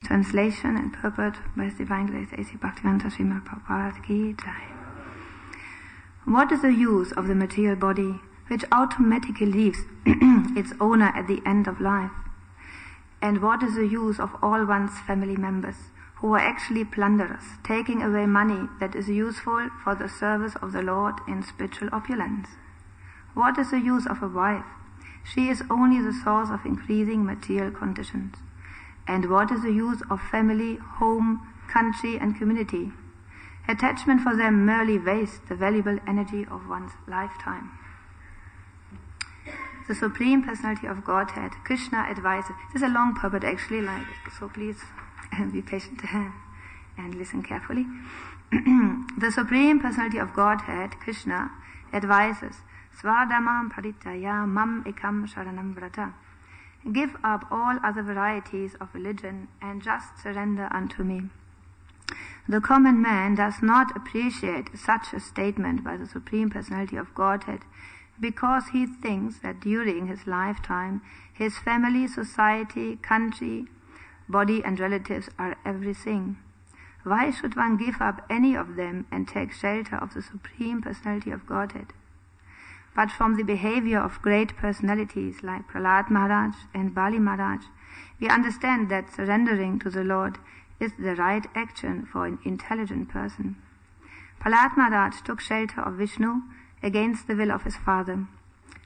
Translation and purport by His Divine Grace A.C. Bhaktivedanta Srimad Prabhupada Ki Jai. What is the use of the material body which automatically leaves its owner at the end of life? And what is the use of all one's family members who are actually plunderers, taking away money that is useful for the service of the Lord in spiritual opulence? What is the use of a wife? She is only the source of increasing material conditions. And what is the use of family, home, country and community? Attachment for them merely wastes the valuable energy of one's lifetime. The Supreme Personality of Godhead, Krishna, advises. This is a long purport actually, so please be patient and listen carefully. The Supreme Personality of Godhead, Krishna, advises, Svadhamam paritaya mam ekam sharanam vrata. Give up all other varieties of religion and just surrender unto me. The common man does not appreciate such a statement by the Supreme Personality of Godhead because he thinks that during his lifetime his family, society, country, body and relatives are everything. Why should one give up any of them and take shelter of the Supreme Personality of Godhead? But from the behavior of great personalities like Prahlad Maharaj and Bali Maharaj, we understand that surrendering to the Lord is the right action for an intelligent person. Prahlad Maharaj took shelter of Vishnu against the will of his father.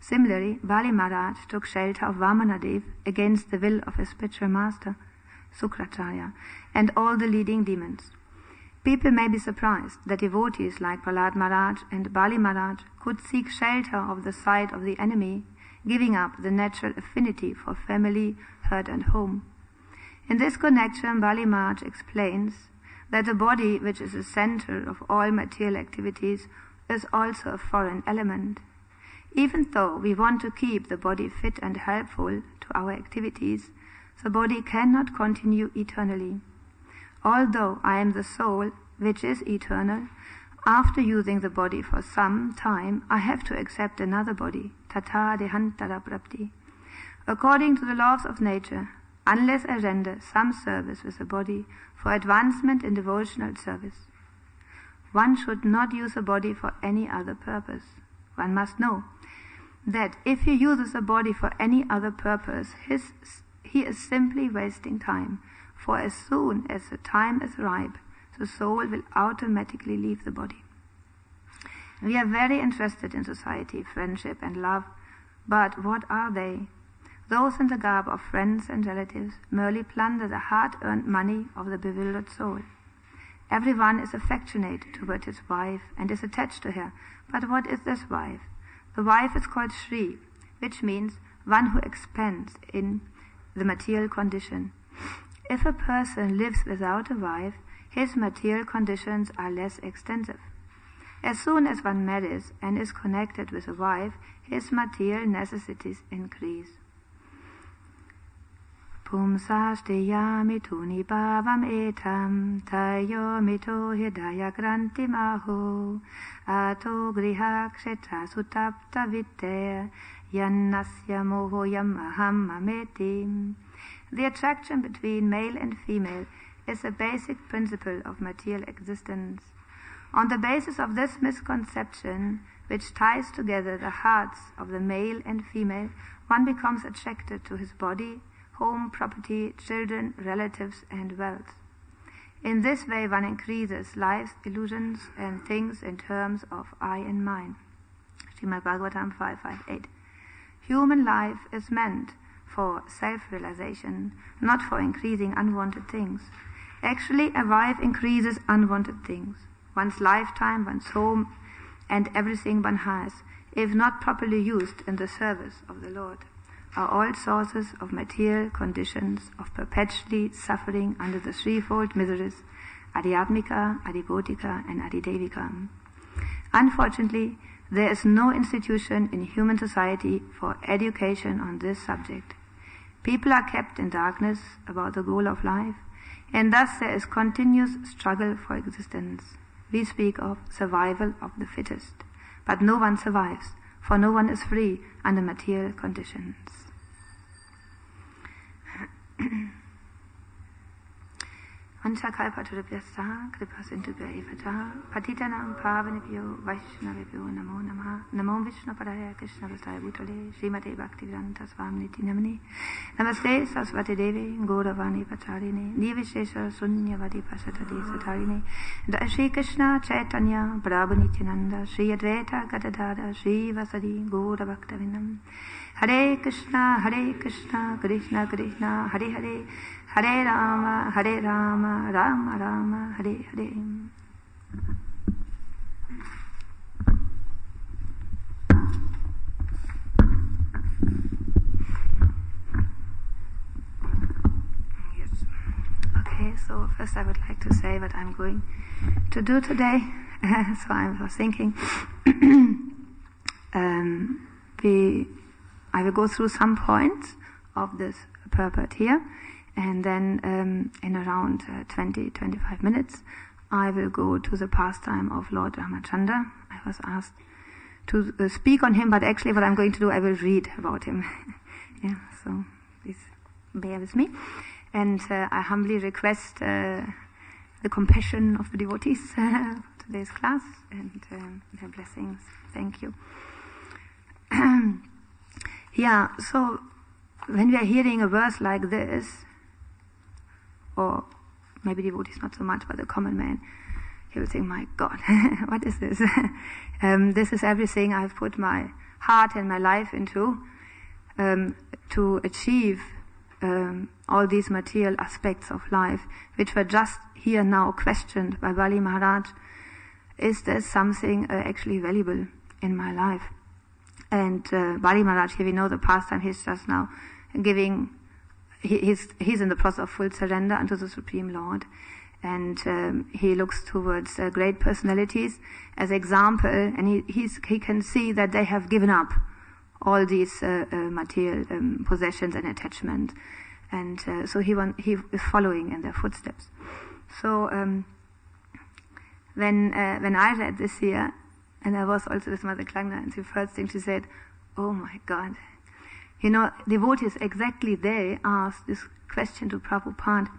Similarly, Bali Maharaj took shelter of Vamanadev against the will of his spiritual master, Sukracharya, and all the leading demons. People may be surprised that devotees like Prahlad Maharaj and Bali Maharaj could seek shelter of the sight of the enemy, giving up the natural affinity for family, herd and home. In this connection, Bali Maharaj explains that the body, which is the center of all material activities, is also a foreign element. Even though we want to keep the body fit and helpful to our activities, the body cannot continue eternally. Although I am the soul, which is eternal, after using the body for some time, I have to accept another body, tata dehantara prapti. According to the laws of nature, unless I render some service with the body for advancement in devotional service, one should not use the body for any other purpose. One must know that if he uses the body for any other purpose, he is simply wasting time. For as soon as the time is ripe, the soul will automatically leave the body. We are very interested in society, friendship and love, but what are they? Those in the garb of friends and relatives merely plunder the hard-earned money of the bewildered soul. Everyone is affectionate toward his wife and is attached to her, but what is this wife? The wife is called Shri, which means one who expands in the material condition. If a person lives without a wife, his material conditions are less extensive. As soon as one marries and is connected with a wife, his material necessities increase. Pumsasteya mituni bhavam etam tayo mito hidaya granti maho ato griha kshetra sutapta vitte yannasya moho yamaham mametim. The attraction between male and female is a basic principle of material existence. On the basis of this misconception, which ties together the hearts of the male and female, one becomes attracted to his body, home, property, children, relatives, and wealth. In this way, one increases life's illusions and thinks in terms of I and mine. Srimad Bhagavatam 5.5.8. Human life is meant for self-realization, not for increasing unwanted things. Actually, a wife increases unwanted things. One's lifetime, one's home, and everything one has, if not properly used in the service of the Lord, are all sources of material conditions of perpetually suffering under the threefold miseries, Adhyatmika, Adhibhotika, and Adhidevika. Unfortunately, there is no institution in human society for education on this subject. People are kept in darkness about the goal of life, and thus there is continuous struggle for existence. We speak of survival of the fittest, but no one survives, for no one is free under material conditions. Vanchakalpatarubhyastha kripasindubhya evata patitanam pavanebhyo vaishnavebhyo namo namaha namo vishnupadaya krishna vastaya bhutale Srimate Bhaktivedanta Swaminiti Namane Namaste Saraswati Devi Gauravani Pacharine Nirvishesha Sunyavadi Pasatade Satarine Jai Shri Krishna Chaitanya Prabhu Nityananda Shri Advaita Gadadhara Shri Vasadi Gaura Bhaktavinam Hare Krishna Krishna Krishna Hare Hare Hare Rama, Rama Rama, Hare Hare. Yes. Okay, so first I would like to say what I'm going to do today. So I was thinking, I will go through some points of this purport here. And then in around 20-25 minutes, I will go to the pastime of Lord Ramachandra. I was asked to speak on him, but actually what I'm going to do, I will read about him. Yeah, so please bear with me. And I humbly request the compassion of the devotees for today's class and their blessings. Thank you. Yeah, so when we are hearing a verse like this, or maybe devotees not so much, but the common man, he will think, my God, what is this? This is everything I've put my heart and my life into to achieve all these material aspects of life, which were just here now questioned by Bali Maharaj. Is there something actually valuable in my life? And Bali Maharaj, here we know the pastime, he's just now giving. He's in the process of full surrender unto the Supreme Lord, and he looks towards great personalities as example, and he can see that they have given up all these material possessions and attachment, and so he is following in their footsteps. So when I read this here, and I was also with Mother Klangna, and the first thing she said, "Oh my God." You know, devotees exactly they asked this question to Prabhupada.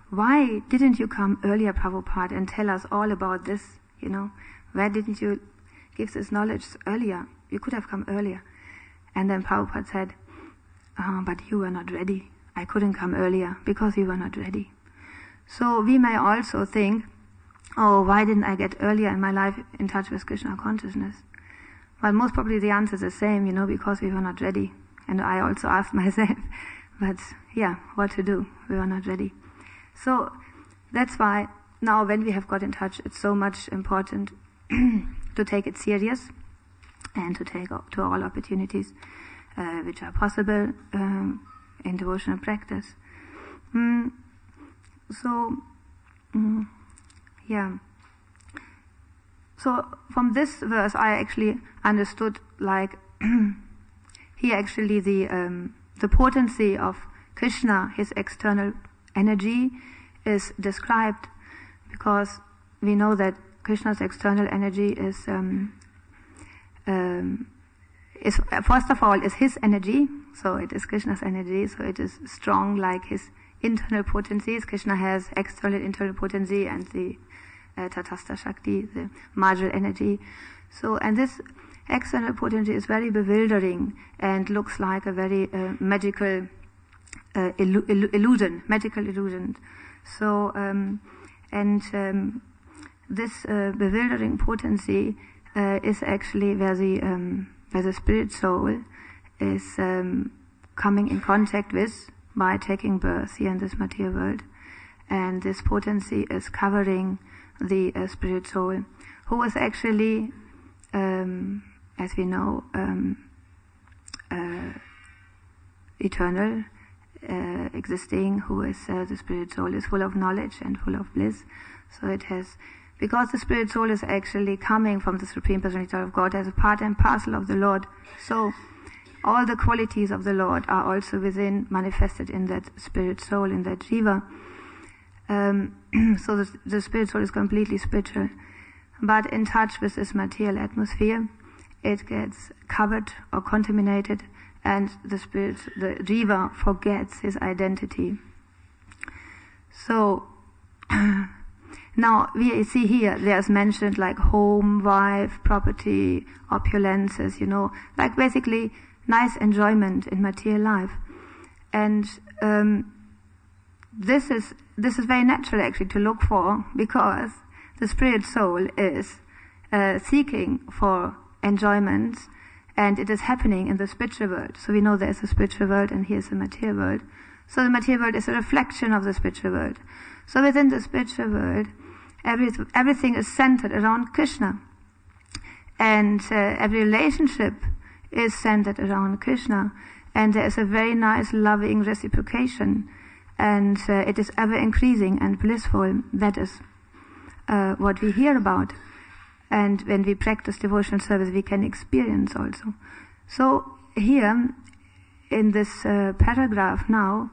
Why didn't you come earlier, Prabhupada, and tell us all about this? You know, why didn't you give this knowledge earlier? You could have come earlier. And then Prabhupada said, but you were not ready. I couldn't come earlier because you were not ready. So we may also think, oh, why didn't I get earlier in my life in touch with Krishna consciousness? Well, most probably the answer is the same, you know, because we were not ready. And I also asked myself, but yeah, what to do? We were not ready. So that's why now when we have got in touch, it's so much important to take it serious and to take to all opportunities which are possible in devotional practice. Yeah. So from this verse, I actually understood, like, here actually the potency of Krishna, his external energy, is described, because we know that Krishna's external energy is first of all is his energy, so it is Krishna's energy, so it is strong like his internal potencies. Krishna has external internal potency and the Tatastha Shakti, the marginal energy. So, and this external potency is very bewildering and looks like a very magical illusion, magical illusion. So, this bewildering potency is actually where the spirit soul is coming in contact with by taking birth here in this material world, and this potency is covering the spirit soul, who is actually, as we know, eternal, existing, who is the spirit soul is full of knowledge and full of bliss. So it has, because the spirit soul is actually coming from the Supreme Personality of God as a part and parcel of the Lord. So all the qualities of the Lord are also within, manifested in that spirit soul, in that jiva. So the spirit soul is completely spiritual, but in touch with this material atmosphere, it gets covered or contaminated, and the spirit, the jiva, forgets his identity. So now we see here there's mentioned like home, wife, property, opulences, like basically nice enjoyment in material life. And this is very natural actually to look for, because the spirit soul is seeking for enjoyments, and it is happening in the spiritual world. So we know there's a spiritual world and here's the material world. So the material world is a reflection of the spiritual world. So within the spiritual world, everything is centered around Krishna. And every relationship is centered around Krishna. And there is a very nice loving reciprocation. And it is ever increasing and blissful. That is what we hear about. And when we practice devotional service, we can experience also. So here, in this paragraph now,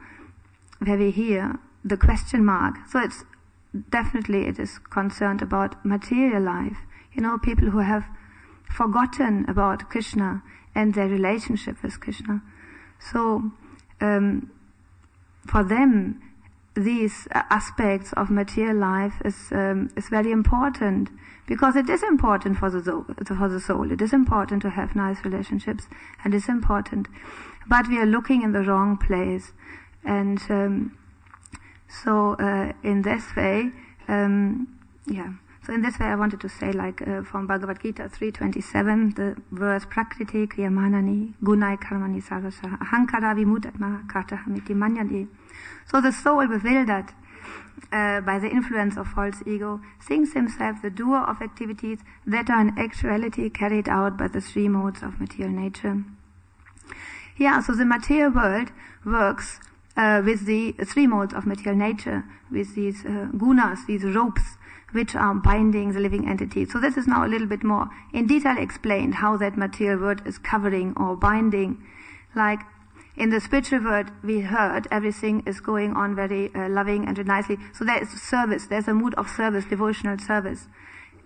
where we hear the question mark, so it is concerned about material life. People who have forgotten about Krishna and their relationship with Krishna. So for them, these aspects of material life is very important, because it is important for the soul. It is important to have nice relationships, and it's important. But we are looking in the wrong place, and so in this way, So in this way, I wanted to say, from Bhagavad Gita 3:27, the verse Prakriti Kriyamanani Gunai Karmani Sarvasa Ahankara Vimudatma Kartahamiti Manyadi. So the soul, bewildered by the influence of false ego, thinks himself the doer of activities that are in actuality carried out by the three modes of material nature. So the material world works with the three modes of material nature, with these gunas, these ropes, which are binding the living entity. So this is now a little bit more in detail explained how that material world is covering or binding. Like in the spiritual world, we heard everything is going on very loving and nicely. So there is service, there's a mood of service, devotional service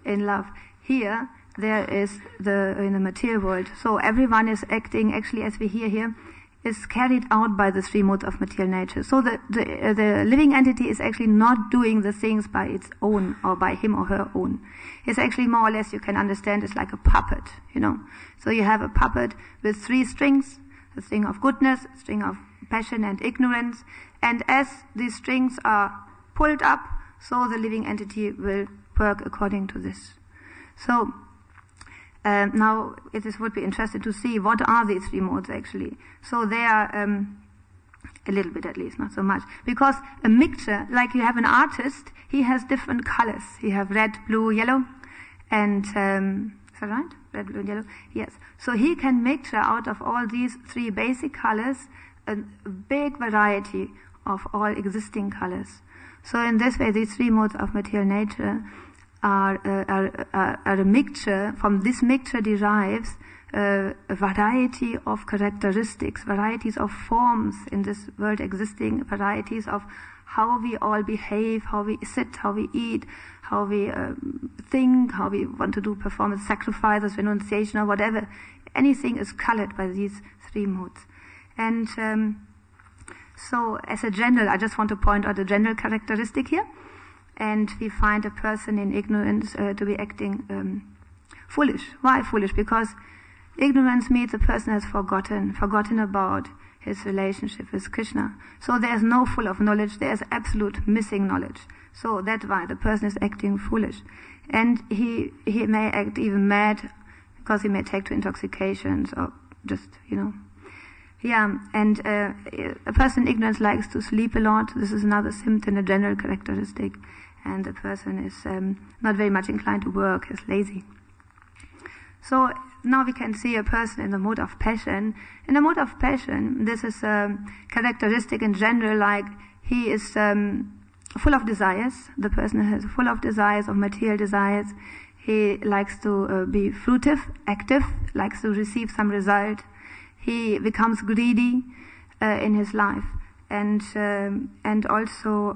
in love. Here, there is in the material world. So everyone is acting, actually, as we hear here, is carried out by the three modes of material nature. So the living entity is actually not doing the things by its own or by him or her own. It's actually more or less, you can understand, it's like a puppet, So you have a puppet with three strings, a string of goodness, a string of passion and ignorance, and as these strings are pulled up, so the living entity will work according to this. So now it would be interesting to see what are these three modes actually. So they are a little bit, at least, not so much, because a mixture, like you have an artist, he has different colors. You have red, blue, yellow, and is that right? Red, blue, and yellow. Yes. So he can mixture out of all these three basic colors a big variety of all existing colors. So in this way, these three modes of material nature are a mixture. From this mixture derives a variety of characteristics, varieties of forms in this world existing, varieties of how we all behave, how we sit, how we eat, how we think, how we want to do performance, sacrifices, renunciation, or whatever. Anything is colored by these three modes. And so as a general, I just want to point out a general characteristic here. And we find a person in ignorance to be acting foolish. Why foolish? Because ignorance means the person has forgotten about his relationship with Krishna. So there is no full of knowledge, there is absolute missing knowledge. So that's why the person is acting foolish. And he may act even mad, because he may take to intoxications or just, and a person in ignorance likes to sleep a lot. This is another symptom, a general characteristic. And the person is not very much inclined to work, is lazy. So now we can see a person in the mode of passion. In the mode of passion, this is a characteristic in general, like he is full of desires. The person is full of desires, of material desires. He likes to be fruitive, active, likes to receive some result. He becomes greedy in his life, and also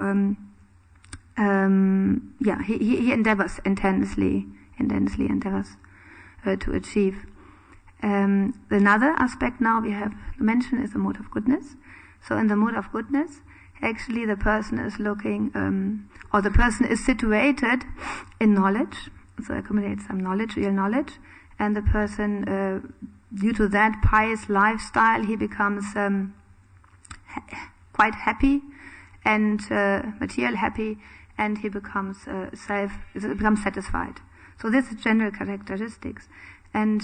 he endeavors intensely endeavors to achieve. Another aspect now we have mentioned is the mode of goodness. So in the mode of goodness, actually the person is looking, or the person is situated in knowledge, so accumulates some knowledge, real knowledge, and the person, due to that pious lifestyle, he becomes quite happy and material happy, and he becomes satisfied. So this is general characteristics, and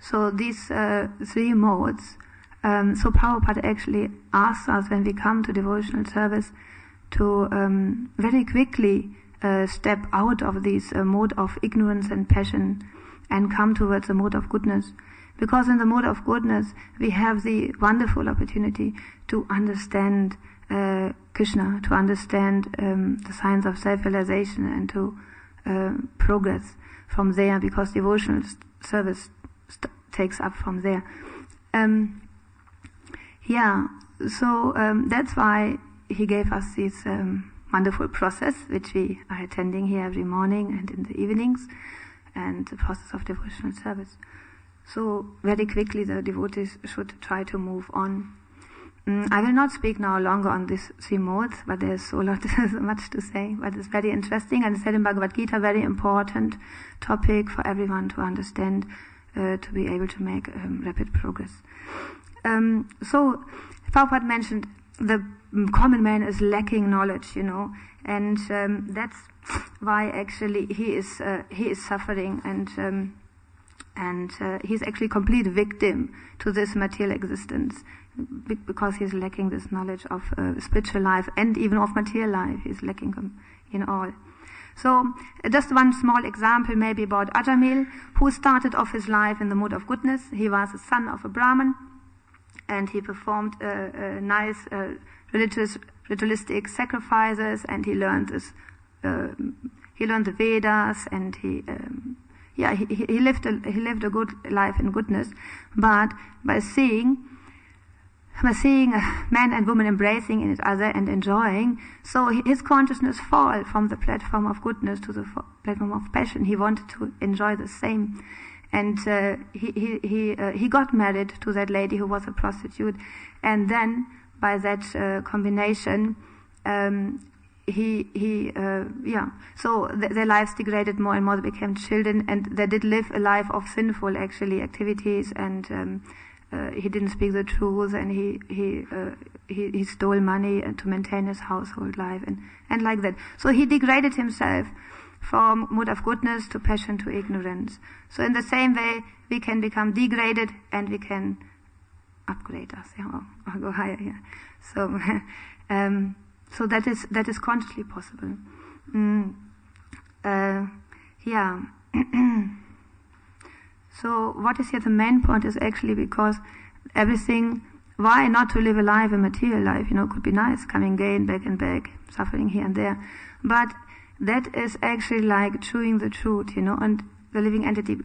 so these three modes. So Prabhupada actually asks us when we come to devotional service to very quickly step out of this mode of ignorance and passion and come towards the mode of goodness. Because in the mode of goodness we have the wonderful opportunity to understand Krishna, to understand the science of self-realization, and to progress from there, because devotional service takes up from there. So that's why he gave us this wonderful process, which we are attending here every morning and in the evenings, and the process of devotional service. So very quickly the devotees should try to move on. I will not speak now longer on these three modes, but there's so much to say, but it's very interesting, and it's said in Bhagavad Gita, very important topic for everyone to understand, to be able to make rapid progress. So Prabhupada mentioned the common man is lacking knowledge, and that's why actually he is suffering, and he's actually complete victim to this material existence, because he's lacking this knowledge of spiritual life and even of material life. He's lacking in all. So just one small example maybe about Ajamil, who started off his life in the mode of goodness. He was a son of a Brahmin, and he performed nice ritualistic sacrifices, and he learned this. He learned the Vedas, and he lived a good life in goodness. But by seeing man and woman embracing each other and enjoying, so his consciousness fall from the platform of goodness to the platform of passion. He wanted to enjoy the same, and he got married to that lady who was a prostitute, and then by that combination, so their lives degraded more and more. They became children, and they did live a life of sinful actually activities, and he didn't speak the truth, and he stole money to maintain his household life, and like that. So he degraded himself from mode of goodness to passion to ignorance. So in the same way, we can become degraded and we can upgrade us, or go higher. Yeah. So so that is consciously possible. So what is here the main point is actually because everything, why not to live a life, a material life, could be nice, coming gain back and back, suffering here and there. But that is actually like chewing the truth, and the living entity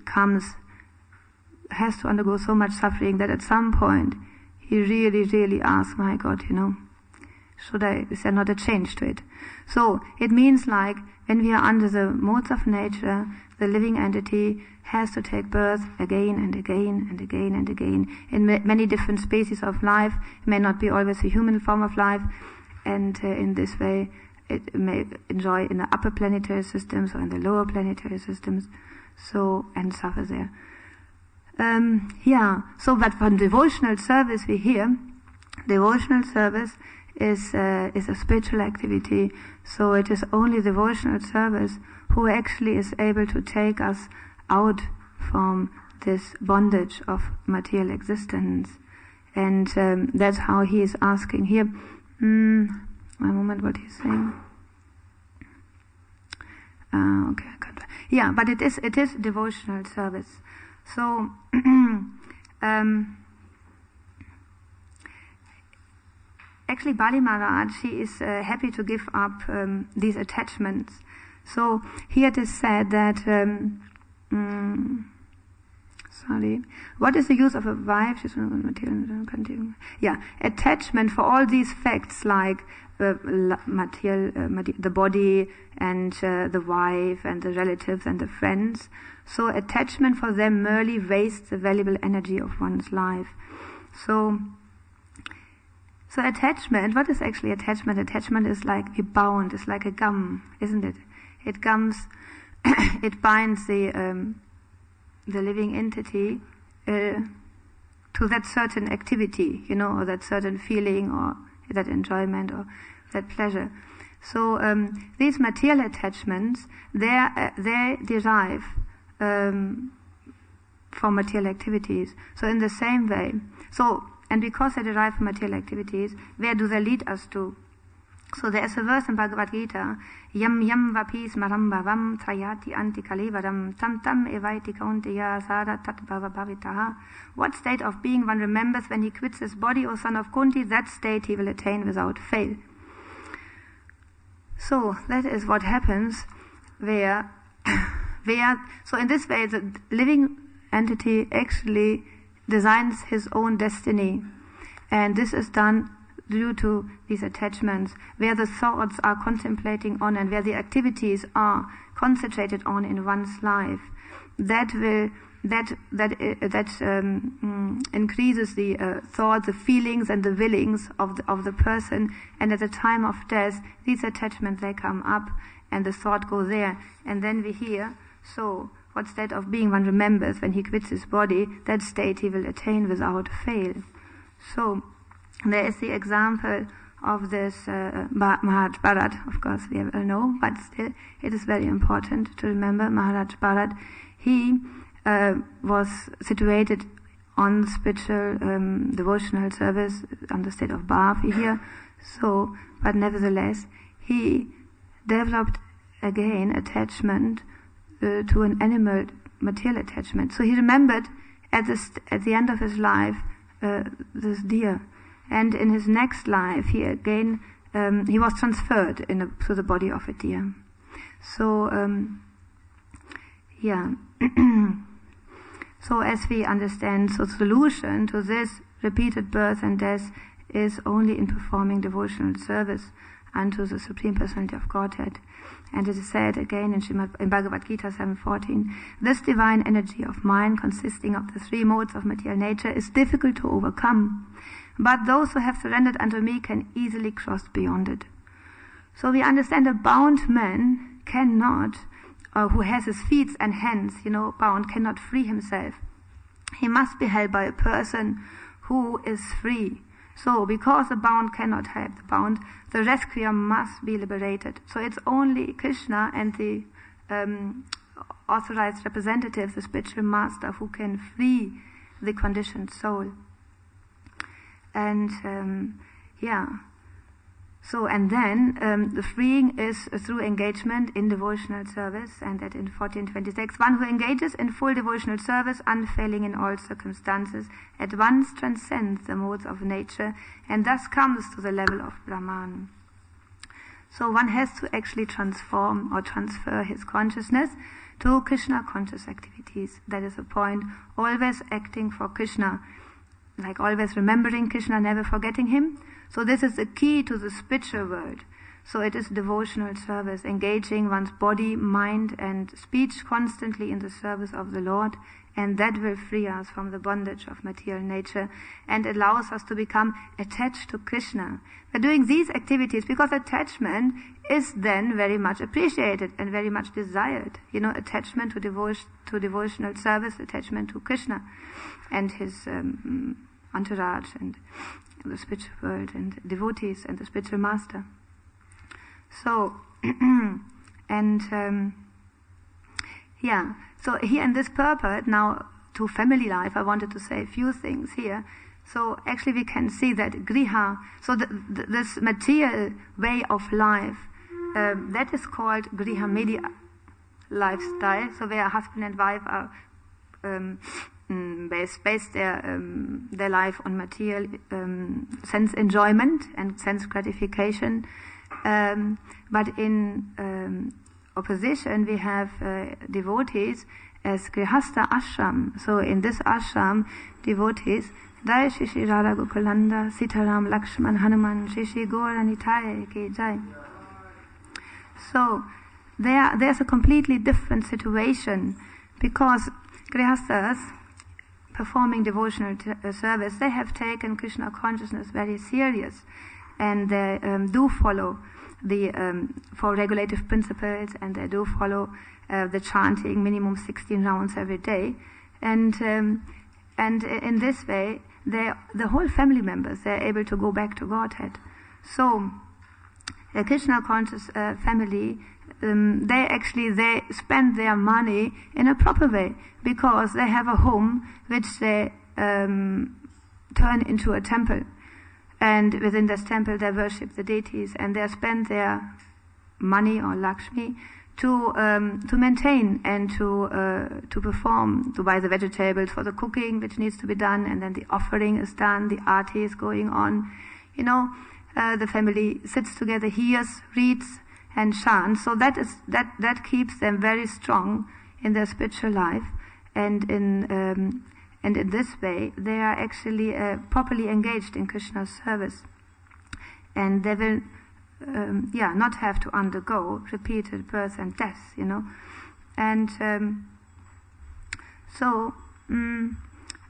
has to undergo so much suffering that at some point he really, really asks, my God, is there not a change to it? So it means like when we are under the modes of nature, the living entity has to take birth again and again and again and again in many different species of life. It may not be always a human form of life, and in this way it may enjoy in the upper planetary systems or in the lower planetary systems, and suffer there. So but from devotional service we hear, devotional service is a spiritual activity, so it is only devotional service who actually is able to take us out from this bondage of material existence. And that's how he is asking here. One moment, what he's saying. Okay, I can't. Yeah, but it is devotional service. So actually Bali Maharaj, he is happy to give up these attachments. So here it is said that what is the use of a wife? Attachment for all these facts like the body and the wife and the relatives and the friends. So attachment for them merely wastes the valuable energy of one's life. So So attachment, what is actually attachment? Attachment is like a bound, it's like a gum, isn't it? It gums, it binds the living entity to that certain activity, or that certain feeling, or that enjoyment, or that pleasure. So these material attachments, they derive from material activities. So in the same way, and because they derive from material activities, where do they lead us to? So there is a verse in Bhagavad Gita, Yam yam vapi smaram bhavam trayati antikalevadam tam tam evaiti kaunteya sada tat bhava bhavitaha. What state of being one remembers when he quits his body, O son of Kunti, that state he will attain without fail. So that is what happens where so in this way the living entity actually designs his own destiny, and this is done due to these attachments, where the thoughts are contemplating on and where the activities are concentrated on in one's life. That increases the thoughts, the feelings, and the willings of the person. And at the time of death, these attachments, they come up, and the thought goes there. And then we hear, so what state of being one remembers when he quits his body, that state he will attain without fail. So there is the example of this Maharaj Bharat. Of course, we all know, but still, it is very important to remember Maharaj Bharat. He was situated on spiritual devotional service on the state of bhav here. So, but nevertheless, he developed again attachment to an animal material attachment. So he remembered at the end of his life this deer, and in his next life he again he was transferred to the body of a deer. So so as we understand, so solution to this repeated birth and death is only in performing devotional service unto the Supreme Personality of Godhead. And it is said again in Bhagavad Gita 7:14, this divine energy of mind, consisting of the three modes of material nature, is difficult to overcome, but those who have surrendered unto me can easily cross beyond it. So we understand a bound man cannot, who has his feet and hands, bound, cannot free himself. He must be held by a person who is free. So, because the bound cannot help the bound, the rescuer must be liberated. So it's only Krishna and the authorized representative, the spiritual master, who can free the conditioned soul. And So, and then the freeing is through engagement in devotional service, and that in 1426, one who engages in full devotional service, unfailing in all circumstances, at once transcends the modes of nature, and thus comes to the level of Brahman. So one has to actually transform or transfer his consciousness to Krishna conscious activities. That is the point. Always acting for Krishna, like always remembering Krishna, never forgetting him. So this is the key to the spiritual world. So it is devotional service, engaging one's body, mind and speech constantly in the service of the Lord, and that will free us from the bondage of material nature and allows us to become attached to Krishna. By doing these activities, because attachment is then very much appreciated and very much desired. Attachment to devotional service, attachment to Krishna and his entourage and the spiritual world and devotees and the spiritual master. So, so here in this purport, now to family life, I wanted to say a few things here. So actually we can see that griha, so this material way of life, that is called griha media lifestyle, so where husband and wife are base their life on material sense enjoyment and sense gratification. But in opposition, we have devotees as Grihastha ashram. So in this ashram, devotees, Jai Shri Shri Radha Gokulanda, Sitaram, Lakshman, Hanuman, Shri Shri Gaura Nitai Ki Jai. So there's a completely different situation, because Grihasthas, performing devotional service, they have taken Krishna consciousness very serious, and they do follow the four regulative principles, and they do follow the chanting minimum 16 rounds every day, and in this way, the whole family members, they're able to go back to Godhead. So, a Krishna conscious family, they spend their money in a proper way, because they have a home which they turn into a temple, and within this temple they worship the deities, and they spend their money or Lakshmi to maintain and to perform, to buy the vegetables for the cooking which needs to be done, and then the offering is done, the arti is going on. The family sits together, hears, reads, and chants. So that keeps them very strong in their spiritual life, and in this way they are actually properly engaged in Krishna's service, and they will not have to undergo repeated birth and death, and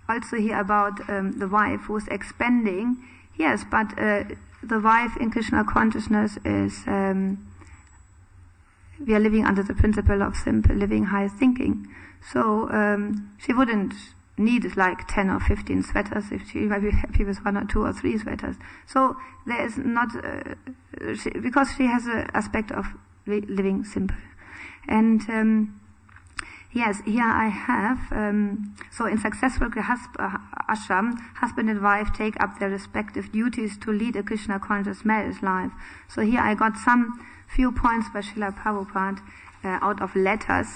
also here about the wife who's expanding. Yes, but the wife in Krishna consciousness is, we are living under the principle of simple living, high thinking. So she wouldn't need like 10 or 15 sweaters if she might be happy with 1 or 2 or 3 sweaters. So there is not, because she has an aspect of living simple. And yes, here I have, so in successful ashram, husband and wife take up their respective duties to lead a Krishna conscious marriage life. So here I got some few points by Srila Prabhupada out of letters,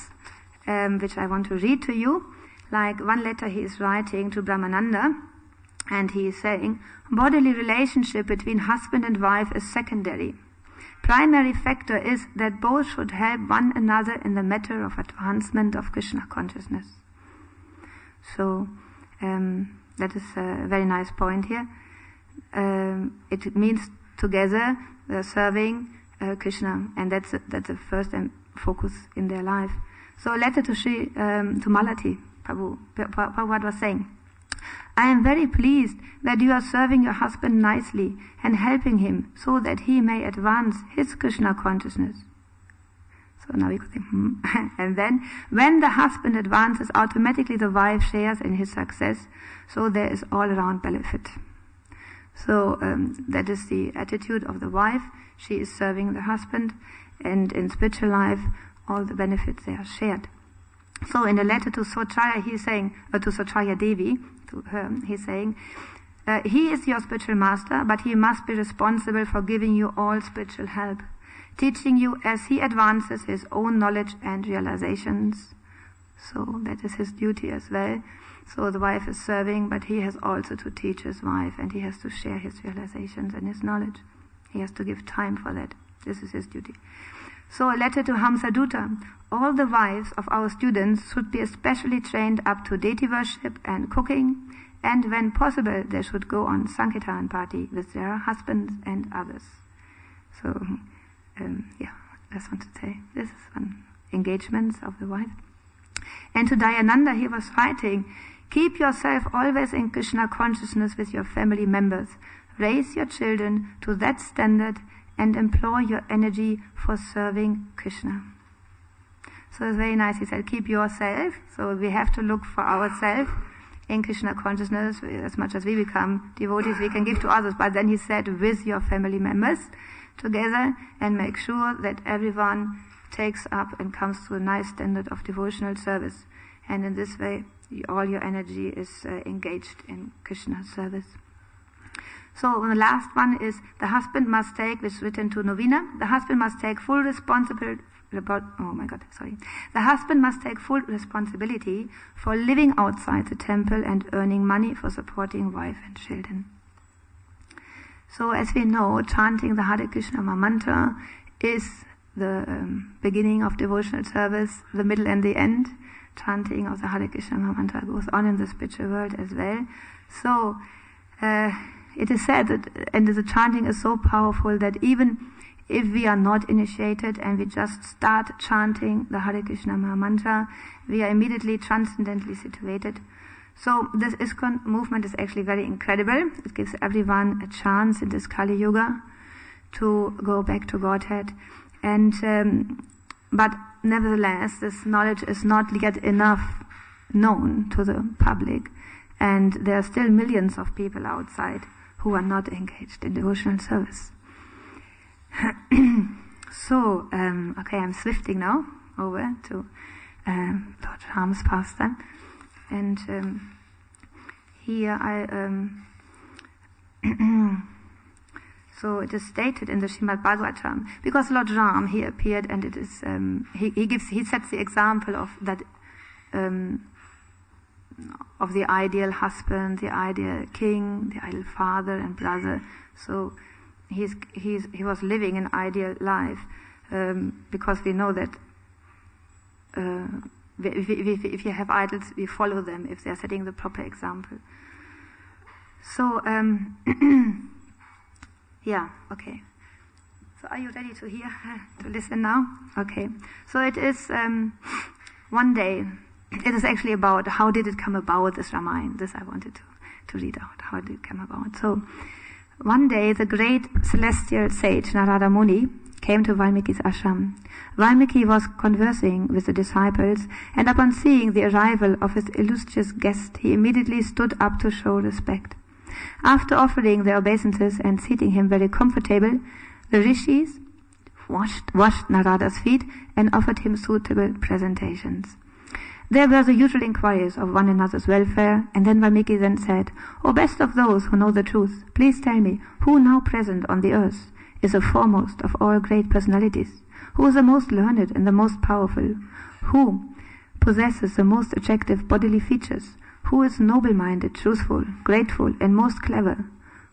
which I want to read to you. Like one letter he is writing to Brahmananda, and he is saying, bodily relationship between husband and wife is secondary. Primary factor is that both should help one another in the matter of advancement of Krishna consciousness. So that is a very nice point here. It means together serving Krishna, and that's the first focus in their life. So a letter to Malati, Prabhupada was saying, I am very pleased that you are serving your husband nicely and helping him so that he may advance his Krishna consciousness. So now we could say, And then, when the husband advances, automatically the wife shares in his success, so there is all-around benefit. So that is the attitude of the wife. She is serving the husband, and in spiritual life, all the benefits, they are shared. So in the letter to Sotraya, he's saying, to Sotraya Devi, to her, he's saying, he is your spiritual master, but he must be responsible for giving you all spiritual help, teaching you as he advances his own knowledge and realizations. So that is his duty as well. So the wife is serving, but he has also to teach his wife, and he has to share his realizations and his knowledge. He has to give time for that. This is his duty. So a letter to Hamsaduta. All the wives of our students should be especially trained up to deity worship and cooking, and when possible they should go on Sankirtan party with their husbands and others. So, that's what to say. This is one engagement of the wife. And to Dayananda he was writing, keep yourself always in Krishna consciousness with your family members. Raise your children to that standard and employ your energy for serving Krishna. So it's very nice. He said, keep yourself. So we have to look for ourselves in Krishna consciousness. As much as we become devotees, we can give to others. But then he said, with your family members together, and make sure that everyone takes up and comes to a nice standard of devotional service. And in this way, all your energy is engaged in Krishna service. So the last one is, the husband must take, which is written to Novena, the husband must take full responsibility. The husband must take full responsibility for living outside the temple and earning money for supporting wife and children. So as we know, chanting the Hare Krishna mantra is the beginning of devotional service, the middle and the end. Chanting of the Hare Krishna mantra goes on in the spiritual world as well. So it is said that, and the chanting is so powerful that even if we are not initiated and we just start chanting the Hare Krishna mantra, we are immediately transcendently situated. So this ISKCON movement is actually very incredible. It gives everyone a chance in this Kali Yuga to go back to Godhead. And but nevertheless, this knowledge is not yet enough known to the public, and there are still millions of people outside who are not engaged in devotional service. So, okay, I'm swifting now over to Lord Ram's pastime, and here so it is stated in the Srimad Bhagavatam, because Lord Ram, he appeared, and it is he sets the example of that of the ideal husband, the ideal king, the ideal father and brother. So he was living an ideal life, because we know that if you have idols, we follow them if they are setting the proper example. So yeah, okay. So are you ready to hear, to listen now? Okay. So it is one day. It is actually about how did it come about, this Ramayana. This I wanted to read out. How did it come about? So one day the great celestial sage Narada Muni came to Valmiki's ashram. Valmiki was conversing with the disciples, and upon seeing the arrival of his illustrious guest, he immediately stood up to show respect. After offering their obeisances and seating him very comfortable, the rishis washed Narada's feet and offered him suitable presentations. There were the usual inquiries of one another's welfare, and then Valmiki then said, "O best of those who know the truth, please tell me, who now present on the earth is the foremost of all great personalities? Who is the most learned and the most powerful? Who possesses the most attractive bodily features? Who is noble-minded, truthful, grateful, and most clever?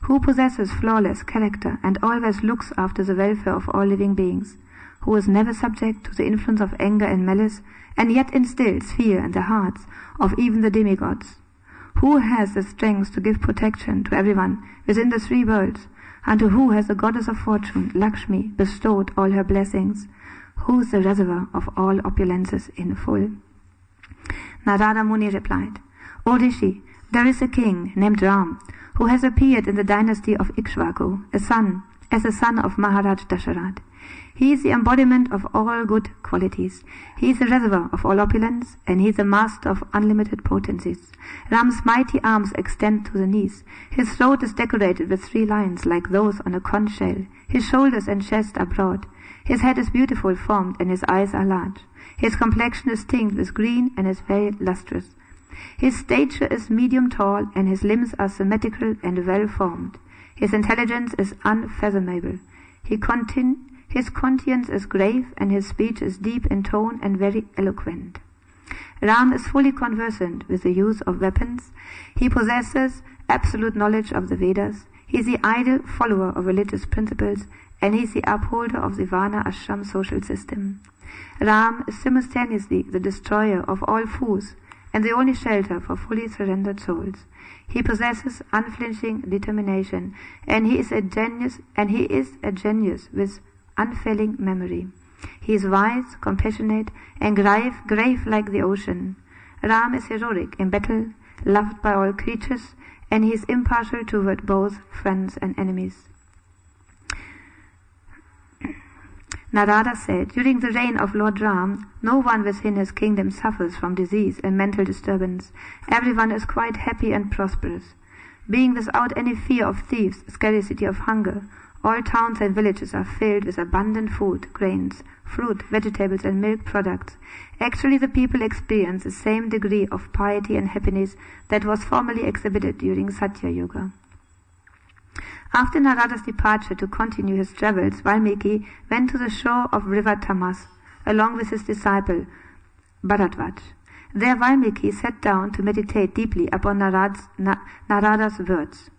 Who possesses flawless character and always looks after the welfare of all living beings? Who is never subject to the influence of anger and malice, and yet instills fear in the hearts of even the demigods? Who has the strength to give protection to everyone within the three worlds, and to who has the goddess of fortune, Lakshmi, bestowed all her blessings? Who is the reservoir of all opulences in full?" Narada Muni replied, "O Rishi, there is a king named Ram, who has appeared in the dynasty of Ikshvaku, as a son of Maharaj Dasharat. He is the embodiment of all good qualities. He is the reservoir of all opulence, and he is the master of unlimited potencies. Ram's mighty arms extend to the knees. His throat is decorated with 3 lions like those on a conch shell. His shoulders and chest are broad. His head is beautiful formed, and his eyes are large. His complexion is tinged with green and is very lustrous. His stature is medium tall, and his limbs are symmetrical and well formed. His intelligence is unfathomable. His conscience is grave, and his speech is deep in tone and very eloquent. Ram is fully conversant with the use of weapons. He possesses absolute knowledge of the Vedas. He is the ideal follower of religious principles, and he is the upholder of the Varna ashram social system. Ram is simultaneously the destroyer of all foes and the only shelter for fully surrendered souls. He possesses unflinching determination, and he is a genius with unfailing memory. He is wise, compassionate, and grave like the ocean. Ram is heroic in battle, loved by all creatures, and he is impartial toward both friends and enemies." Narada said, "During the reign of Lord Ram, no one within his kingdom suffers from disease and mental disturbance. Everyone is quite happy and prosperous. Being without any fear of thieves, scarcity of hunger, all towns and villages are filled with abundant food, grains, fruit, vegetables, and milk products. Actually, the people experience the same degree of piety and happiness that was formerly exhibited during Satya Yuga." After Narada's departure to continue his travels, Valmiki went to the shore of river Tamas, along with his disciple Bharadwaj. There Valmiki sat down to meditate deeply upon Narada's words.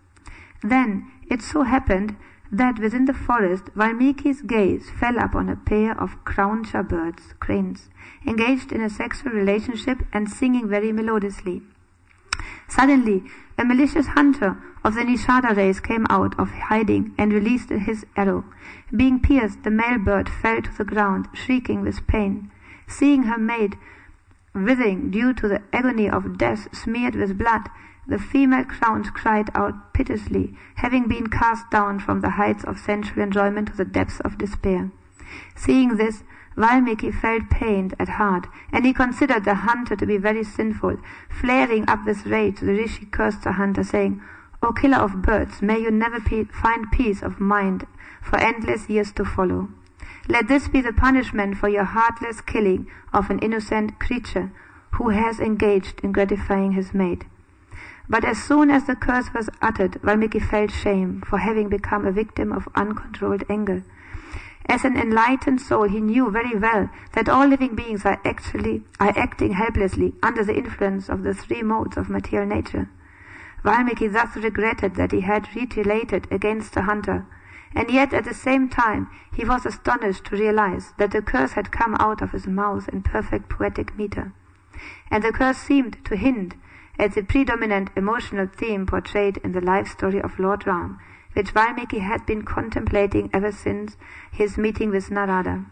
Then it so happened that within the forest Valmiki's gaze fell upon a pair of crowncha birds, cranes, engaged in a sexual relationship and singing very melodiously. Suddenly, a malicious hunter of the Nishada race came out of hiding and released his arrow. Being pierced, the male bird fell to the ground, shrieking with pain. Seeing her mate, writhing due to the agony of death smeared with blood, the female crowns cried out piteously, having been cast down from the heights of sensual enjoyment to the depths of despair. Seeing this, Valmiki felt pained at heart, and he considered the hunter to be very sinful. Flaring up with rage, the rishi cursed the hunter, saying, "O killer of birds, may you never find peace of mind for endless years to follow. Let this be the punishment for your heartless killing of an innocent creature who has engaged in gratifying his mate." But as soon as the curse was uttered, Valmiki felt shame for having become a victim of uncontrolled anger. As an enlightened soul, he knew very well that all living beings are acting helplessly under the influence of the three modes of material nature. Valmiki thus regretted that he had retaliated against the hunter, and yet at the same time he was astonished to realize that the curse had come out of his mouth in perfect poetic meter. And the curse seemed to hint at the predominant emotional theme portrayed in the life story of Lord Ram, which Valmiki had been contemplating ever since his meeting with Narada.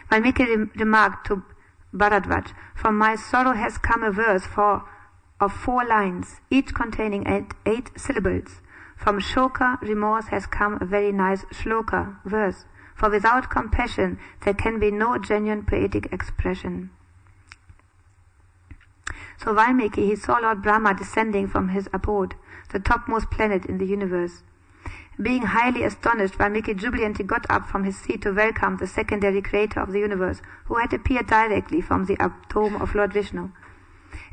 Valmiki remarked to Bharadwaj, "From my sorrow has come a verse of 4 lines, each containing 8 syllables. From shoka, remorse, has come a very nice shloka, verse, for without compassion there can be no genuine poetic expression." So Valmiki, he saw Lord Brahma descending from his abode, the topmost planet in the universe. Being highly astonished, Valmiki jubilantly got up from his seat to welcome the secondary creator of the universe, who had appeared directly from the abdome of Lord Vishnu.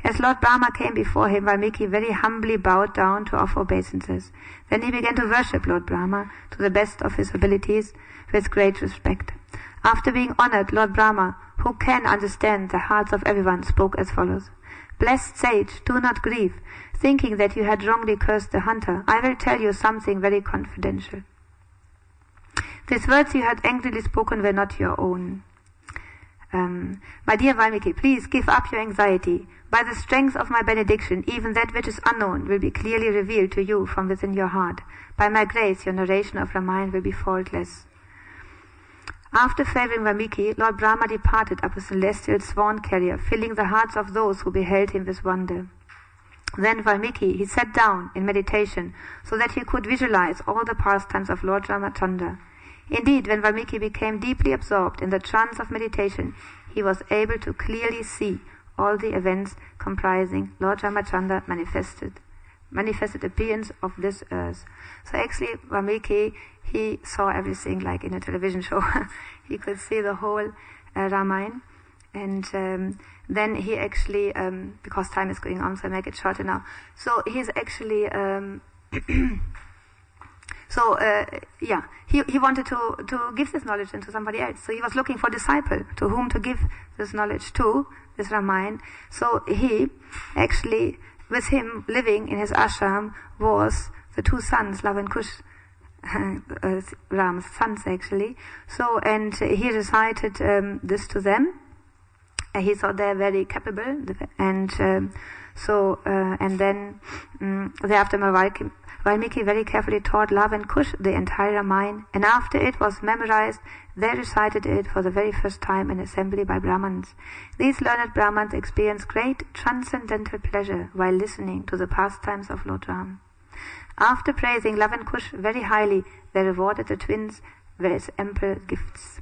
As Lord Brahma came before him, Valmiki very humbly bowed down to offer obeisances. Then he began to worship Lord Brahma to the best of his abilities with great respect. After being honored, Lord Brahma, who can understand the hearts of everyone, spoke as follows. "Blessed sage, do not grieve, thinking that you had wrongly cursed the hunter. I will tell you something very confidential. These words you had angrily spoken were not your own. My dear Valmiki, please give up your anxiety. By the strength of my benediction, even that which is unknown will be clearly revealed to you from within your heart. By my grace, your narration of Ramayana will be faultless." After favoring Valmiki, Lord Brahma departed up a celestial swan carrier, filling the hearts of those who beheld him with wonder. Then Valmiki, he sat down in meditation so that he could visualize all the pastimes of Lord Ramachandra. Indeed, when Valmiki became deeply absorbed in the trance of meditation, he was able to clearly see all the events comprising Lord Ramachandra manifested appearance of this earth. So actually, Valmiki, he saw everything like in a television show. He could see the whole Ramayana. And then he actually, because time is going on, so I make it shorter now. So he's actually, he wanted to give this knowledge to somebody else. So he was looking for a disciple to whom to give this knowledge to, this Ramayana. So he actually, with him living in his ashram, was the 2 sons, Lava and Kush, Ram's sons actually. So, and he recited this to them. He thought they're very capable, and then thereafter Valmiki very carefully taught Lava and Kush the entire Ramayana, and after it was memorized, they recited it for the very first time in assembly by Brahmins. These learned Brahmins experienced great transcendental pleasure while listening to the pastimes of Lord Ram. After praising Lava and Kush very highly, they rewarded the twins with ample gifts.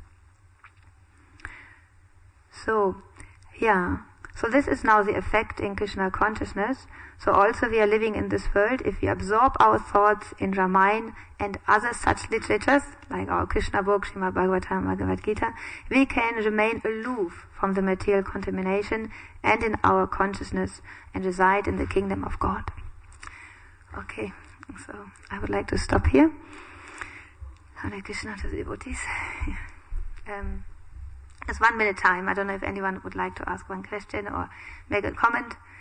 So this is now the effect in Krishna consciousness. So also we are living in this world. If we absorb our thoughts in Ramayana and other such literatures, like our Krishna book, Srimad Bhagavatam, Bhagavad Gita, we can remain aloof from the material contamination and in our consciousness and reside in the kingdom of God. Okay, so I would like to stop here. Hare Krishna to the devotees. It's 1 minute time. I don't know if anyone would like to ask one question or make a comment.